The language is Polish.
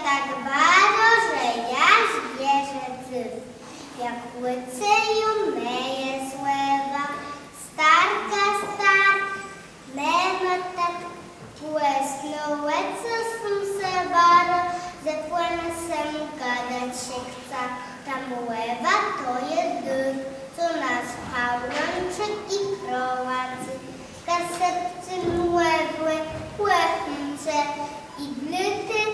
tak baro, že ja zvieřec. Jak łyceju meje słewa, starka star, nema tak płesnąłe, co sam se baro, zepłynę sem gadać się chce. Ta młewa to jest dym, co nas pałączy i prowadzi. Kasepcy młewy, płechnice i glyty